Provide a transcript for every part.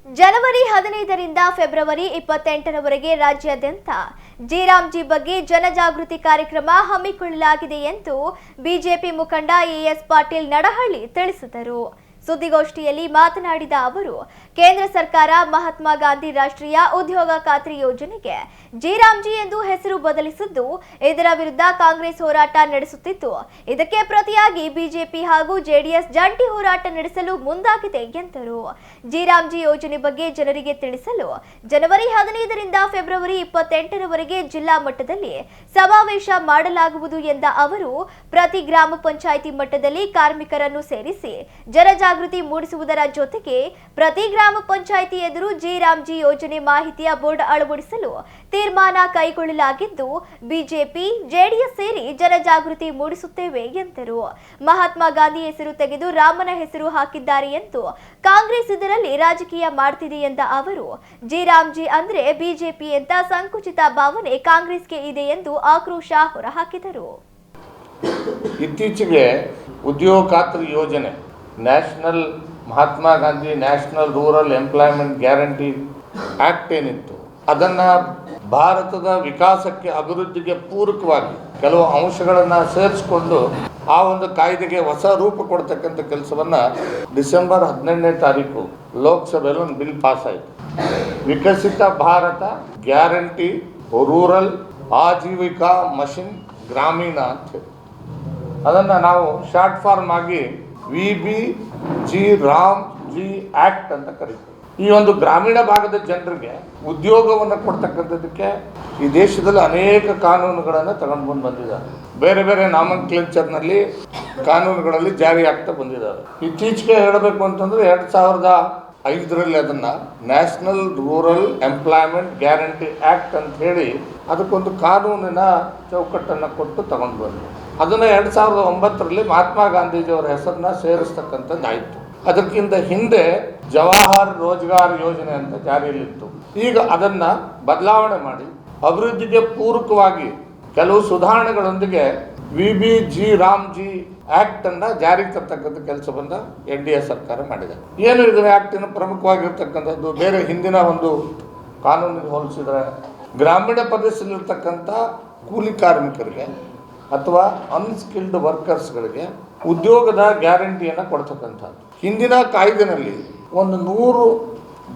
ಜನವರಿ 15ರಿಂದ February 28ರವರೆಗೆ ರಾಜ್ಯಾದ್ಯಂತ G ಬಗ್ಗೆ ಜನಜಾಗೃತಿ ಕಾರ್ಯಕ್ರಮ ಹಮ್ಮಿಕೊಳ್ಳಲಾಗಿದೆ ಎಂದು ಬಿಜೆಪಿ ಮುಖಂಡ ಎಎಸ್ ಪಾಟೀಲ್ ನಡಹಳ್ಳಿ ತಿಳಿಸಿದರು. ಸುದ್ದಿಗೋಷ್ಠಿಯಲ್ಲಿ ಮಾತನಾಡಿದ ಅವರು, ಕೇಂದ್ರ ಸರ್ಕಾರ ಮಹಾತ್ಮ ಗಾಂಧಿ ರಾಷ್ಟ್ರೀಯ ಉದ್ಯೋಗ ಖಾತ್ರಿ ಯೋಜನೆಗೆ ಜಿ ಎಂದು ಹೆಸರು ಬದಲಿಸಿದ್ದು, ಇದರ ವಿರುದ್ಧ ಕಾಂಗ್ರೆಸ್ ಹೋರಾಟ ನಡೆಸುತ್ತಿದ್ದು, ಇದಕ್ಕೆ ಪ್ರತಿಯಾಗಿ ಬಿಜೆಪಿ ಹಾಗೂ ಜೆಡಿಎಸ್ ಜಂಟಿ ಹೋರಾಟ ನಡೆಸಲು ಮುಂದಾಗಿದೆ ಎಂದರು. ಜಿ ಯೋಜನೆ ಬಗ್ಗೆ ಜನರಿಗೆ ತಿಳಿಸಲು ಜನವರಿ 15ರಿಂದ ಫೆಬ್ರವರಿ 28ರವರೆಗೆ ಜಿಲ್ಲಾ ಮಟ್ಟದಲ್ಲಿ ಸಮಾವೇಶ ಮಾಡಲಾಗುವುದು ಎಂದ ಅವರು, ಪ್ರತಿ ಗ್ರಾಮ ಪಂಚಾಯಿತಿ ಮಟ್ಟದಲ್ಲಿ ಕಾರ್ಮಿಕರನ್ನು ಸೇರಿಸಿ ಜನಜಾಗೃತಿ ಮೂಡಿಸುವುದರ ಜೊತೆಗೆ ಪ್ರತಿ ಗ್ರಾಮ ಪಂಚಾಯಿತಿ ಎದುರು ಜಿ ಯೋಜನೆ ಮಾಹಿತಿಯ ಬೋರ್ಡ್ ಅಳವಡಿಸಲು ತೀರ್ಮಾನ ಕೈಗೊಳ್ಳಲಾಗಿದ್ದು, ಬಿಜೆಪಿ ಜೆಡಿಎಸ್ ಸೇರಿ ಜನಜಾಗೃತಿ ಮೂಡಿಸುತ್ತೇವೆ ಎಂದರು. ಮಹಾತ್ಮ ಗಾಂಧಿ ಹೆಸರು ತೆಗೆದು ರಾಮನ ಹೆಸರು ಹಾಕಿದ್ದಾರೆ ಎಂದು ಕಾಂಗ್ರೆಸ್ ಇದರಲ್ಲಿ ರಾಜಕೀಯ ಮಾಡ್ತಿದೆ ಎಂದ ಅವರು, ಜಿ ಅಂದ್ರೆ ಬಿಜೆಪಿ ಅಂತ ಸಂಕುಚಿತ ಭಾವನೆ ಕಾಂಗ್ರೆಸ್ಗೆ ಇದೆ ಎಂದು ಆಕ್ರೋಶ ಹೊರಹಾಕಿದರು. ಇತ್ತೀಚೆಗೆ ಉದ್ಯೋಗ ಖಾತ್ರಿ ಯೋಜನೆ national Mahatma Gandhi national rural employment guarantee act ಏನಿತ್ತು, ಅದನ್ನು ಭಾರತದ ವಿಕಾಸಕ್ಕೆ ಅಭಿವೃದ್ಧಿಗೆ ಪೂರಕವಾಗಿ ಕೆಲವು ಅಂಶಗಳನ್ನು ಸೇರಿಸಿಕೊಂಡು ಆ ಒಂದು ಕಾಯ್ದೆಗೆ ಹೊಸ ರೂಪ ಕೊಡ್ತಕ್ಕಂಥ ಕೆಲಸವನ್ನು ಡಿಸೆಂಬರ್ 17ನೇ ತಾರೀಕು ಲೋಕಸಭೆಯಲ್ಲಿ ಒಂದು ಬಿಲ್ ಪಾಸ್ ಆಯಿತು. Viksit Bharat guarantee rural Ajeevika mission Gramin ಅಂತ ಹೇಳಿ ಅದನ್ನು ನಾವು ಶಾರ್ಟ್ ಫಾರ್ಮ್ ಆಗಿ VBG ಆಕ್ಟ್ ಅಂತ ಕರೀತೀವಿ. ಈ ಒಂದು ಗ್ರಾಮೀಣ ಭಾಗದ ಜನರಿಗೆ ಉದ್ಯೋಗವನ್ನು ಕೊಡ್ತಕ್ಕಂಥದ್ದಕ್ಕೆ ಈ ದೇಶದಲ್ಲಿ ಅನೇಕ ಕಾನೂನುಗಳನ್ನು ತಗೊಂಡು ಬಂದಿದ್ದಾರೆ. ಬೇರೆ ಬೇರೆ ನಾಮನ್ಕ್ಲೇಚರ್ನಲ್ಲಿ ಕಾನೂನುಗಳಲ್ಲಿ ಜಾರಿ ಆಗ್ತಾ ಬಂದಿದ್ದಾರೆ. ಇತ್ತೀಚೆಗೆ ಹೇಳಬೇಕು ಅಂತಂದರೆ 2005ರಲ್ಲಿ ಅದನ್ನು national rural employment guarantee act ಅಂತ ಹೇಳಿ ಅದಕ್ಕೊಂದು ಕಾನೂನಿನ ಚೌಕಟ್ಟನ್ನು ಕೊಟ್ಟು ತಗೊಂಡು ಬಂದರು. ಅದನ್ನು 2009ರಲ್ಲಿ ಮಹಾತ್ಮ ಗಾಂಧೀಜಿಯವರ ಹೆಸರನ್ನ ಸೇರಿಸ್ತಕ್ಕಂಥದ್ದಾಯಿತು. ಅದಕ್ಕಿಂತ ಹಿಂದೆ ಜವಾಹರ್ ರೋಜ್ಗಾರ್ ಯೋಜನೆ ಅಂತ ಜಾರಿಯಲ್ಲಿತ್ತು. ಈಗ ಅದನ್ನು ಬದಲಾವಣೆ ಮಾಡಿ ಅಭಿವೃದ್ಧಿಗೆ ಪೂರಕವಾಗಿ ಕೆಲವು ಸುಧಾರಣೆಗಳೊಂದಿಗೆ VBG ಆಕ್ಟ್ ಅನ್ನು ಜಾರಿಗೆ ತರ್ತಕ್ಕಂಥ ಕೆಲಸವನ್ನು NDA ಸರ್ಕಾರ ಮಾಡಿದೆ. ಏನು ಇದರ ಆಕ್ಟಿನ ಪ್ರಮುಖವಾಗಿರ್ತಕ್ಕಂಥದ್ದು, ಬೇರೆ ಹಿಂದಿನ ಒಂದು ಕಾನೂನಿಗೆ ಹೋಲಿಸಿದರೆ ಗ್ರಾಮೀಣ ಪ್ರದೇಶದಲ್ಲಿರ್ತಕ್ಕಂಥ ಕೂಲಿ ಕಾರ್ಮಿಕರಿಗೆ ಅಥವಾ ಅನ್ಸ್ಕಿಲ್ಡ್ ವರ್ಕರ್ಸ್ಗಳಿಗೆ ಉದ್ಯೋಗದ ಗ್ಯಾರಂಟಿಯನ್ನು ಕೊಡ್ತಕ್ಕಂಥದ್ದು. ಹಿಂದಿನ ಕಾಯ್ದೆನಲ್ಲಿ ಒಂದು 100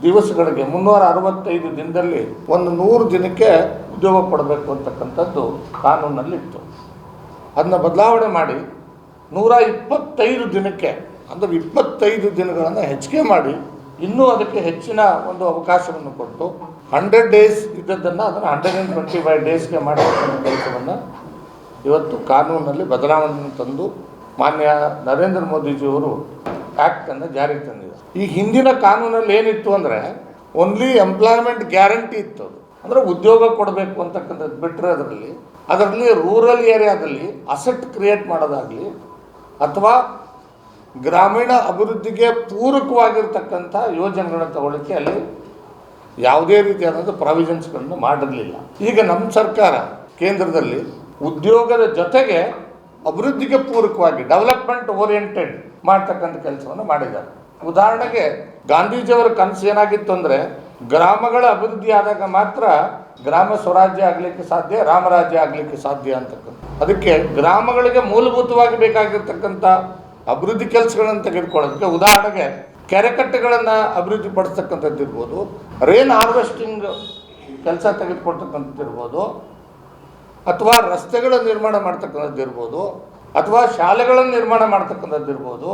ದಿವಸಗಳಿಗೆ 365 ದಿನದಲ್ಲಿ ಒಂದು 100 ದಿನಕ್ಕೆ ಉದ್ಯೋಗ ಕೊಡಬೇಕು ಅಂತಕ್ಕಂಥದ್ದು ಕಾನೂನಲ್ಲಿತ್ತು. ಅದನ್ನ ಬದಲಾವಣೆ ಮಾಡಿ 125 ದಿನಕ್ಕೆ ಅಂದರೆ 25 ದಿನಗಳನ್ನು ಹೆಚ್ಚಿಗೆ ಮಾಡಿ ಇನ್ನೂ ಅದಕ್ಕೆ ಹೆಚ್ಚಿನ ಒಂದು ಅವಕಾಶವನ್ನು ಕೊಟ್ಟು 100 ಡೇಸ್ ಇದ್ದದ್ದನ್ನು ಅದನ್ನು 125 ಡೇಸ್ಗೆ ಮಾಡತಕ್ಕಂಥ ಕೆಲಸವನ್ನು ಇವತ್ತು ಕಾನೂನಲ್ಲಿ ಬದಲಾವಣೆಯನ್ನು ತಂದು ಮಾನ್ಯ ನರೇಂದ್ರ ಮೋದಿಜಿಯವರು ಆ್ಯಕ್ಟನ್ನು ಜಾರಿಗೆ ತಂದಿದ್ದಾರೆ. ಈ ಹಿಂದಿನ ಕಾನೂನಲ್ಲಿ ಏನಿತ್ತು ಅಂದರೆ ಓನ್ಲಿ ಎಂಪ್ಲಾಯ್ಮೆಂಟ್ ಗ್ಯಾರಂಟಿ ಇತ್ತು. ಅಂದರೆ ಉದ್ಯೋಗ ಕೊಡಬೇಕು ಅಂತಕ್ಕಂಥದ್ದು ಬಿಟ್ಟರೆ ಅದರಲ್ಲಿ ರೂರಲ್ ಏರಿಯಾದಲ್ಲಿ ಅಸೆಟ್ ಕ್ರಿಯೇಟ್ ಮಾಡೋದಾಗಲಿ ಅಥವಾ ಗ್ರಾಮೀಣ ಅಭಿವೃದ್ಧಿಗೆ ಪೂರಕವಾಗಿರ್ತಕ್ಕಂಥ ಯೋಜನೆಗಳನ್ನು ತಗೊಳ್ಳೋಕ್ಕೆ ಅಲ್ಲಿ ಯಾವುದೇ ರೀತಿಯಾದಂಥ ಪ್ರಾವಿಷನ್ಸ್ಗಳನ್ನು ಮಾಡಿರಲಿಲ್ಲ. ಈಗ ನಮ್ಮ ಸರ್ಕಾರ ಕೇಂದ್ರದಲ್ಲಿ ಉದ್ಯೋಗದ ಜೊತೆಗೆ ಅಭಿವೃದ್ಧಿಗೆ ಪೂರಕವಾಗಿ ಡೆವಲಪ್ಮೆಂಟ್ ಓರಿಯೆಂಟೆಡ್ ಮಾಡ್ತಕ್ಕಂಥ ಕೆಲಸವನ್ನು ಮಾಡಿದ್ದಾರೆ. ಉದಾಹರಣೆಗೆ ಗಾಂಧೀಜಿಯವರ ಕನಸು ಏನಾಗಿತ್ತು ಅಂದರೆ ಗ್ರಾಮಗಳ ಅಭಿವೃದ್ಧಿ ಆದಾಗ ಮಾತ್ರ ಗ್ರಾಮ ಸ್ವರಾಜ್ಯ ಆಗಲಿಕ್ಕೆ ಸಾಧ್ಯ, ರಾಮರಾಜ್ಯ ಆಗಲಿಕ್ಕೆ ಸಾಧ್ಯ ಅಂತಕ್ಕಂಥ. ಅದಕ್ಕೆ ಗ್ರಾಮಗಳಿಗೆ ಮೂಲಭೂತವಾಗಿ ಬೇಕಾಗಿರ್ತಕ್ಕಂಥ ಅಭಿವೃದ್ಧಿ ಕೆಲಸಗಳನ್ನು ತೆಗೆದುಕೊಳ್ಳೋದಕ್ಕೆ ಉದಾಹರಣೆಗೆ ಕೆರೆಕಟ್ಟೆಗಳನ್ನು ಅಭಿವೃದ್ಧಿ ಪಡಿಸ್ತಕ್ಕಂಥದ್ದು ಇರ್ಬೋದು, ರೇನ್ ಹಾರ್ವೆಸ್ಟಿಂಗ್ ಕೆಲಸ ತೆಗೆದುಕೊಳ್ತಕ್ಕಂಥದ್ದು ಇರ್ಬೋದು, ಅಥವಾ ರಸ್ತೆಗಳ ನಿರ್ಮಾಣ ಮಾಡ್ತಕ್ಕಂಥದ್ದು ಇರ್ಬೋದು, ಅಥವಾ ಶಾಲೆಗಳನ್ನು ನಿರ್ಮಾಣ ಮಾಡ್ತಕ್ಕಂಥದ್ದು ಇರ್ಬೋದು,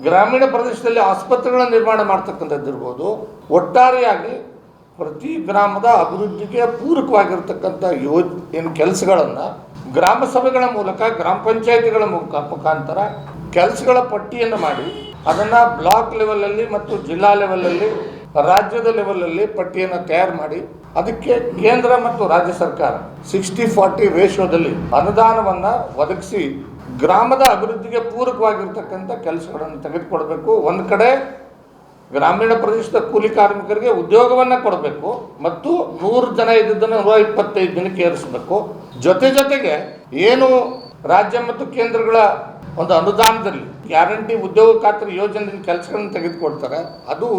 ಗ್ರಾಮೀಣ ಪ್ರದೇಶದಲ್ಲಿ ಆಸ್ಪತ್ರೆಗಳ ನಿರ್ಮಾಣ ಮಾಡ್ತಕ್ಕಂಥದ್ದು ಇರ್ಬೋದು. ಒಟ್ಟಾರೆಯಾಗಿ ಪ್ರತಿ ಗ್ರಾಮದ ಅಭಿವೃದ್ಧಿಗೆ ಪೂರಕವಾಗಿರ್ತಕ್ಕಂಥ ಏನು ಕೆಲಸಗಳನ್ನು ಗ್ರಾಮ ಸಭೆಗಳ ಮೂಲಕ ಗ್ರಾಮ ಪಂಚಾಯಿತಿಗಳ ಮುಖಾಂತರ ಕೆಲಸಗಳ ಪಟ್ಟಿಯನ್ನು ಮಾಡಿ ಅದನ್ನು ಬ್ಲಾಕ್ ಲೆವೆಲಲ್ಲಿ ಮತ್ತು ಜಿಲ್ಲಾ ಲೆವೆಲಲ್ಲಿ ರಾಜ್ಯದ ಲೆವೆಲಲ್ಲಿ ಪಟ್ಟಿಯನ್ನು ತಯಾರು ಮಾಡಿ ಅದಕ್ಕೆ ಕೇಂದ್ರ ಮತ್ತು ರಾಜ್ಯ ಸರ್ಕಾರ 60-40 ರೇಷಿಯೋದಲ್ಲಿ ಅನುದಾನವನ್ನು ಒದಗಿಸಿ ಗ್ರಾಮದ ಅಭಿವೃದ್ಧಿಗೆ ಪೂರಕವಾಗಿರ್ತಕ್ಕಂಥ ಕೆಲಸಗಳನ್ನು ತೆಗೆದುಕೊಳ್ಬೇಕು. ಒಂದು ಕಡೆ ಗ್ರಾಮೀಣ ಪ್ರದೇಶದ ಕೂಲಿ ಕಾರ್ಮಿಕರಿಗೆ ಉದ್ಯೋಗವನ್ನು ಕೊಡಬೇಕು ಮತ್ತು 100 ಜನ ಇದ್ದದ್ದನ್ನು 125 ದಿನಕ್ಕೆ ಏರಿಸಬೇಕು. ಜೊತೆಗೆ ಏನು ರಾಜ್ಯ ಮತ್ತು ಕೇಂದ್ರಗಳ ಒಂದು ಅನುದಾನದಲ್ಲಿ ಗ್ಯಾರಂಟಿ ಉದ್ಯೋಗ ಖಾತ್ರಿ ಯೋಜನೆಯಲ್ಲಿ ಕೆಲಸಗಳನ್ನು ತೆಗೆದುಕೊಡ್ತಾರೆ, ಅದು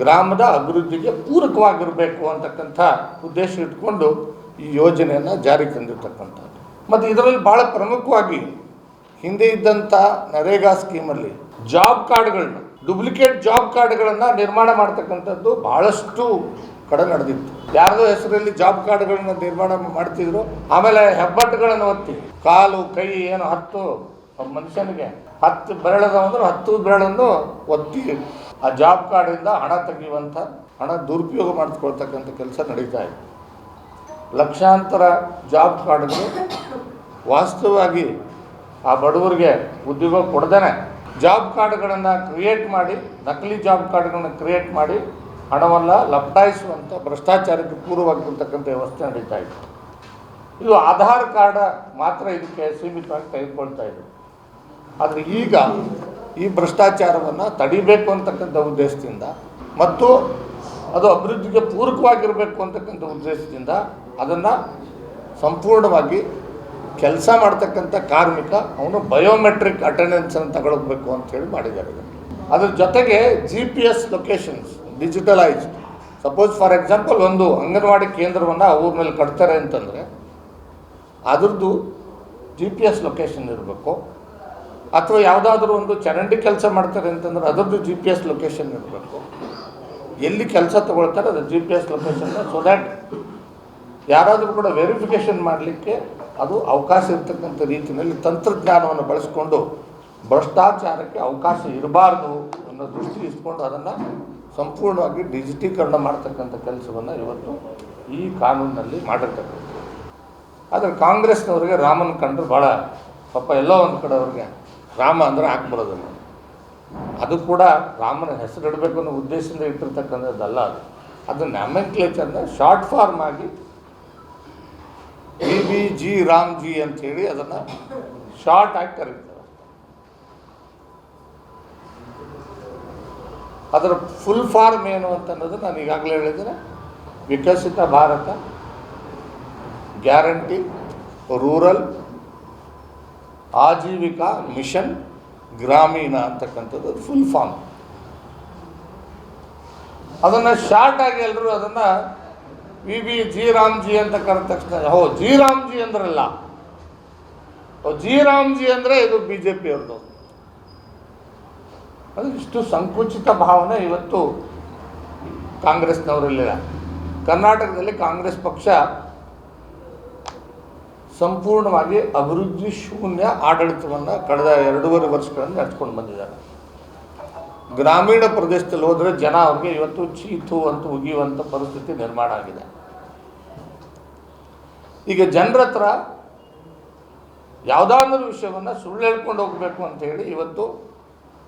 ಗ್ರಾಮದ ಅಭಿವೃದ್ಧಿಗೆ ಪೂರಕವಾಗಿರಬೇಕು ಅಂತಕ್ಕಂಥ ಉದ್ದೇಶ ಇಟ್ಕೊಂಡು ಈ ಯೋಜನೆಯನ್ನು ಜಾರಿಗೆ ತಂದಿರ್ತಕ್ಕಂಥದ್ದು. ಮತ್ತು ಇದರಲ್ಲಿ ಭಾಳ ಪ್ರಮುಖವಾಗಿ ಹಿಂದೆ ಇದ್ದಂಥ ನರೇಗಾ ಸ್ಕೀಮಲ್ಲಿ ಜಾಬ್ ಕಾರ್ಡ್ಗಳನ್ನ, ಡುಪ್ಲಿಕೇಟ್ ಜಾಬ್ ಕಾರ್ಡ್ಗಳನ್ನು ನಿರ್ಮಾಣ ಮಾಡ್ತಕ್ಕಂಥದ್ದು ಭಾಳಷ್ಟು ಕಡೆ ನಡೆದಿತ್ತು. ಯಾರ್ದೋ ಹೆಸರಲ್ಲಿ ಜಾಬ್ ಕಾರ್ಡ್ಗಳನ್ನ ನಿರ್ಮಾಣ ಮಾಡ್ತಿದ್ರು. ಆಮೇಲೆ ಹೆಬ್ಬಟ್ಟುಗಳನ್ನು ಒತ್ತಿ ಕಾಲು ಕೈ ಏನು 10 ಮನುಷ್ಯನಿಗೆ 10 ಬೆರಳದ ಅಂದ್ರೆ 10 ಬೆರಳನ್ನು ಒತ್ತಿ ಆ ಜಾಬ್ ಕಾರ್ಡಿಂದ ಹಣ ತೆಗೆಯುವಂಥ, ಹಣ ದುರುಪಯೋಗ ಮಾಡಿಕೊಳ್ತಕ್ಕಂಥ ಕೆಲಸ ನಡೀತಾ ಇದೆ. ಲಕ್ಷಾಂತರ ಜಾಬ್ ಕಾರ್ಡ್ಗಳು ವಾಸ್ತವವಾಗಿ ಆ ಬಡವರಿಗೆ ಉದ್ಯೋಗ ಕೊಡ್ದೇನೆ ಜಾಬ್ ಕಾರ್ಡ್ಗಳನ್ನು ಕ್ರಿಯೇಟ್ ಮಾಡಿ, ನಕಲಿ ಜಾಬ್ ಕಾರ್ಡ್ಗಳನ್ನು ಕ್ರಿಯೇಟ್ ಮಾಡಿ ಹಣವನ್ನ ಲಪಟಾಯಿಸುವಂಥ ಭ್ರಷ್ಟಾಚಾರಕ್ಕೆ ಪೂರ್ವವಾಗಿರ್ತಕ್ಕಂಥ ವ್ಯವಸ್ಥೆ ನಡೀತಾ ಇದೆ. ಇದು ಆಧಾರ್ ಕಾರ್ಡ್ ಮಾತ್ರ ಇದಕ್ಕೆ ಸೀಮಿತವಾಗಿ ತೆಗೆದುಕೊಳ್ತಾ ಇದೆ. ಆದರೆ ಈಗ ಈ ಭ್ರಷ್ಟಾಚಾರವನ್ನು ತಡಿಬೇಕು ಅಂತಕ್ಕಂಥ ಉದ್ದೇಶದಿಂದ ಮತ್ತು ಅದು ಅಭಿವೃದ್ಧಿಗೆ ಪೂರಕವಾಗಿರಬೇಕು ಅಂತಕ್ಕಂಥ ಉದ್ದೇಶದಿಂದ ಅದನ್ನು ಸಂಪೂರ್ಣವಾಗಿ ಕೆಲಸ ಮಾಡ್ತಕ್ಕಂಥ ಕಾರ್ಮಿಕ ಅವನು ಬಯೋಮೆಟ್ರಿಕ್ ಅಟೆಂಡೆನ್ಸನ್ನು ತಗೊಳ್ಬೇಕು ಅಂಥೇಳಿ ಮಾಡಿದ್ದಾರೆ. ಅದ್ರ ಜೊತೆಗೆ GPS locations digitalised. Suppose for example ಒಂದು ಅಂಗನವಾಡಿ ಕೇಂದ್ರವನ್ನು ಊರಿನಲ್ಲಿ ಕಟ್ತಾರೆ ಅಂತಂದರೆ ಅದ್ರದ್ದು GPS ಲೊಕೇಶನ್ ಇರಬೇಕು. ಅಥವಾ ಯಾವುದಾದ್ರೂ ಒಂದು ಚರಂಡಿ ಕೆಲಸ ಮಾಡ್ತಾರೆ ಅಂತಂದ್ರೆ ಅದರದ್ದು GPS ಲೊಕೇಶನ್ ಇರಬೇಕು. ಎಲ್ಲಿ ಕೆಲಸ ತಗೊಳ್ತಾರೆ ಅದು GPS ಲೊಕೇಶನ್ನ, ಸೊ ದ್ಯಾಟ್ ಯಾರಾದರೂ ಕೂಡ ವೆರಿಫಿಕೇಷನ್ ಮಾಡಲಿಕ್ಕೆ ಅದು ಅವಕಾಶ ಇರ್ತಕ್ಕಂಥ ರೀತಿಯಲ್ಲಿ ತಂತ್ರಜ್ಞಾನವನ್ನು ಬಳಸಿಕೊಂಡು ಭ್ರಷ್ಟಾಚಾರಕ್ಕೆ ಅವಕಾಶ ಇರಬಾರ್ದು ಅನ್ನೋ ದೃಷ್ಟಿ ಇಟ್ಕೊಂಡು ಅದನ್ನು ಸಂಪೂರ್ಣವಾಗಿ ಡಿಜಿಟೀಕರಣ ಮಾಡ್ತಕ್ಕಂಥ ಕೆಲಸವನ್ನು ಇವತ್ತು ಈ ಕಾನೂನಿನಲ್ಲಿ ಮಾಡಿರ್ತಕ್ಕಂಥ. ಆದರೆ ಕಾಂಗ್ರೆಸ್ನವ್ರಿಗೆ ರಾಮನ ಕಂಡ್ರೆ ಭಾಳ ಪಾಪ ಎಲ್ಲೋ ಒಂದು ಕಡೆ ಅವ್ರಿಗೆ ರಾಮ ಅಂದರೆ ಹಾಕ್ಬರೋದಿಲ್ಲ. ಅದು ಕೂಡ ರಾಮನ ಹೆಸರಿಡಬೇಕು ಅನ್ನೋ ಉದ್ದೇಶದಿಂದ ಇಟ್ಟಿರ್ತಕ್ಕಂಥದ್ದಲ್ಲ. ಅದು ನ್ಯಾಮೆನ್ಕ್ಲೇಚರ್ನ ಶಾರ್ಟ್ ಫಾರ್ಮ್ ಆಗಿ BBG ರಾಮ್ಜಿ ಅಂಥೇಳಿ ಅದನ್ನು ಶಾರ್ಟ್ ಆಗಿ ಕರೀತಾರೆ. ಅದರ ಫುಲ್ ಫಾರ್ಮ್ ಏನು ಅಂತನ್ನೋದು ನಾನು ಈಗಾಗಲೇ ಹೇಳಿದ್ದೇನೆ. Viksit Bharat guarantee rural Ajeevika mission Gramin ಅಂತಕ್ಕಂಥದ್ದು ಫುಲ್ ಫಾರ್ಮ್. ಅದನ್ನು ಶಾರ್ಟ್ ಆಗಿ ಎಲ್ಲರೂ ಅದನ್ನು BBG ರಾಮ್ಜಿ ಅಂತ ಕರೆದ ತಕ್ಷಣ ಜಿ ರಾಮ್ಜಿ ಅಂದ್ರಲ್ಲ, ಜಿ ರಾಮ್ಜಿ ಅಂದರೆ ಇದು BJP ಅವ್ರದ್ದು. ಅದು ಇಷ್ಟು ಸಂಕುಚಿತ ಭಾವನೆ ಇವತ್ತು ಕಾಂಗ್ರೆಸ್ನವರಲ್ಲಿಲ್ಲ. ಕರ್ನಾಟಕದಲ್ಲಿ ಕಾಂಗ್ರೆಸ್ ಪಕ್ಷ ಸಂಪೂರ್ಣವಾಗಿ ಅಭಿವೃದ್ಧಿ ಶೂನ್ಯ ಆಡಳಿತವನ್ನು ಕಳೆದ 2.5 ವರ್ಷಗಳಲ್ಲಿ ನಡೆಸ್ಕೊಂಡು ಬಂದಿದ್ದಾರೆ. ಗ್ರಾಮೀಣ ಪ್ರದೇಶದಲ್ಲಿ ಹೋದರೆ ಜನ ಅವ್ರಿಗೆ ಇವತ್ತು ಚೀತು ಅಂತ ಉಗಿಯುವಂಥ ಪರಿಸ್ಥಿತಿ ನಿರ್ಮಾಣ ಆಗಿದೆ. ಈಗ ಜನರ ಹತ್ರ ಯಾವುದಾದ್ರೂ ವಿಷಯವನ್ನು ಸುಳ್ಳು ಹೇಳ್ಕೊಂಡು ಹೋಗಬೇಕು ಅಂತ ಹೇಳಿ ಇವತ್ತು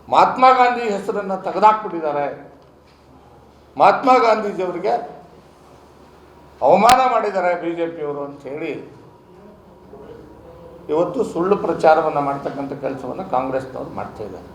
ಮಹಾತ್ಮ ಗಾಂಧಿ ಹೆಸರನ್ನು ತೆಗೆದಾಕ್ಬಿಟ್ಟಿದ್ದಾರೆ. ಮಹಾತ್ಮ ಗಾಂಧೀಜಿಯವರಿಗೆ ಅವಮಾನ ಮಾಡಿದ್ದಾರೆ BJPಯವರು ಅಂಥೇಳಿ ಇವತ್ತು ಸುಳ್ಳು ಪ್ರಚಾರವನ್ನು ಮಾಡ್ತಕ್ಕಂಥ ಕೆಲಸವನ್ನು ಕಾಂಗ್ರೆಸ್ನವ್ರು ಮಾಡ್ತಾಯಿದ್ದಾರೆ.